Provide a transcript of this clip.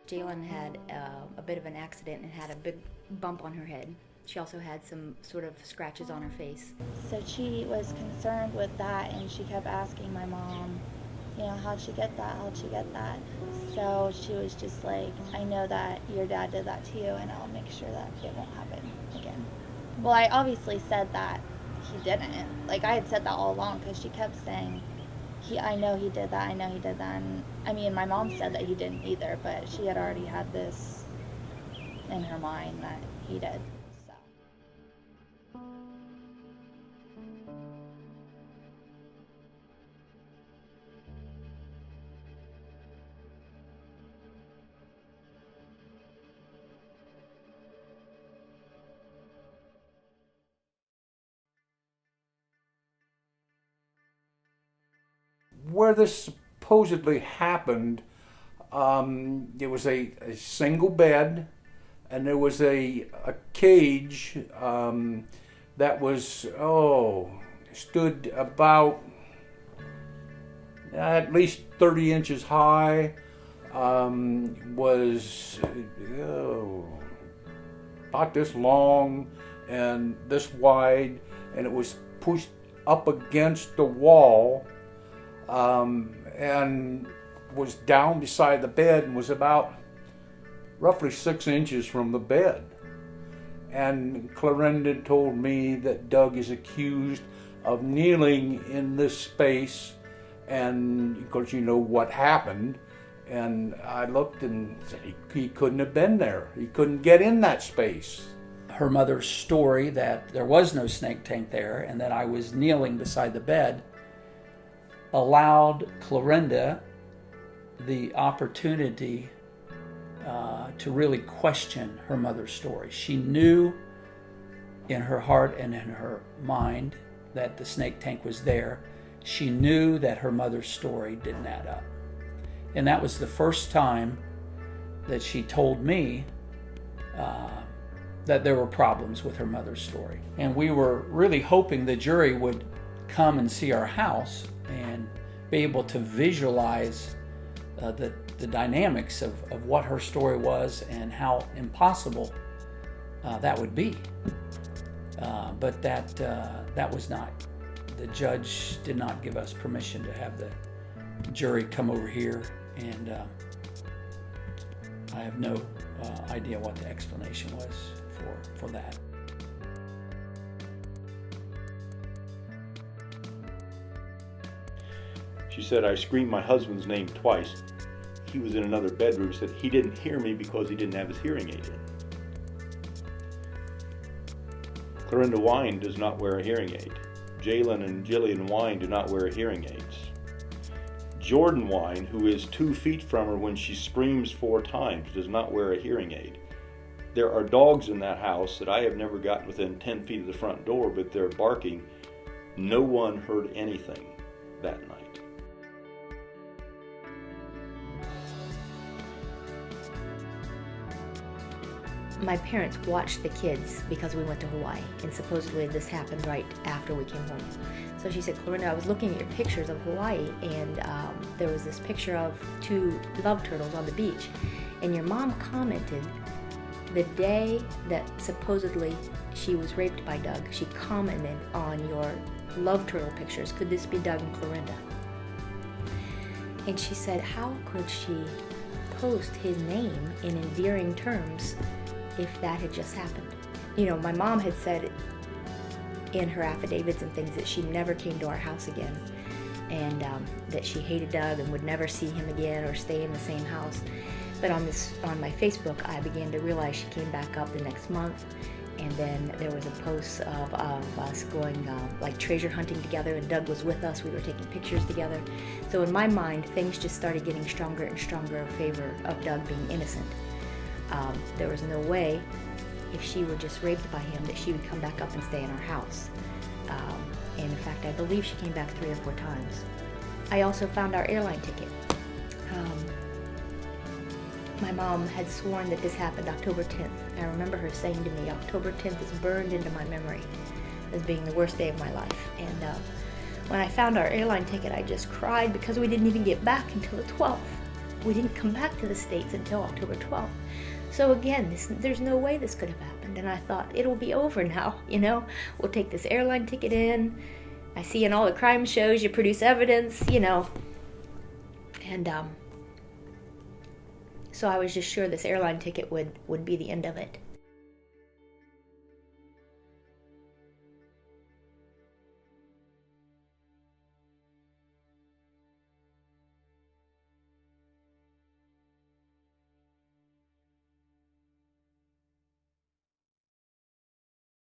Jalen had a bit of an accident and had a big bump on her head. She also had some sort of scratches on her face. So she was concerned with that, and she kept asking my mom, how'd she get that? How'd she get that? So she was just like, I know that your dad did that to you, and I'll make sure that it won't happen again. Well, I obviously said that he didn't. Like, I had said that all along, because she kept saying, I know he did that, I know he did that. And I mean, my mom said that he didn't either, but she had already had this in her mind that he did. Where this supposedly happened, there was a single bed, and there was a cage that was, stood about at least 30 inches high, was about this long and this wide, and it was pushed up against the wall, and was down beside the bed and was about roughly 6 inches from the bed. And Clarenda told me that Doug is accused of kneeling in this space, and of course you know what happened. And I looked and said he couldn't have been there. He couldn't get in that space. Her mother's story that there was no snake tank there and that I was kneeling beside the bed allowed Clarenda the opportunity to really question her mother's story. She knew in her heart and in her mind that the snake tank was there. She knew that her mother's story didn't add up. And that was the first time that she told me that there were problems with her mother's story. And we were really hoping the jury would come and see our house and be able to visualize the dynamics of what her story was and how impossible that would be. But that was not. The judge did not give us permission to have the jury come over here, and I have no idea what the explanation was for that. She said, I screamed my husband's name twice. He was in another bedroom. Said he didn't hear me because he didn't have his hearing aid in. Clarenda Wine does not wear a hearing aid. Jalen and Jillian Wine do not wear hearing aids. Jordan Wine, who is 2 feet from her when she screams 4 times, does not wear a hearing aid. There are dogs in that house that I have never gotten within 10 feet of the front door, but they're barking. No one heard anything that night. My parents watched the kids because we went to Hawaii, and supposedly this happened right after we came home. So she said, Clarenda, I was looking at your pictures of Hawaii, and there was this picture of 2 love turtles on the beach, and your mom commented the day that supposedly she was raped by Doug, she commented on your love turtle pictures, could this be Doug and Clarenda? And she said, how could she post his name in endearing terms if that had just happened? My mom had said in her affidavits and things that she never came to our house again, and that she hated Doug and would never see him again or stay in the same house. But on my Facebook, I began to realize she came back up the next month, and then there was a post of us going like treasure hunting together, and Doug was with us. We were taking pictures together. So in my mind, things just started getting stronger and stronger in favor of Doug being innocent. There was no way, if she were just raped by him, that she would come back up and stay in our house. And in fact, I believe she came back 3 or 4 times. I also found our airline ticket. My mom had sworn that this happened October 10th. I remember her saying to me, October 10th is burned into my memory as being the worst day of my life. And when I found our airline ticket, I just cried because we didn't even get back until the 12th. we didn't come back to the States until October 12th. So again, there's no way this could have happened. And I thought, it'll be over now, We'll take this airline ticket in. I see in all the crime shows you produce evidence, And so I was just sure this airline ticket would be the end of it.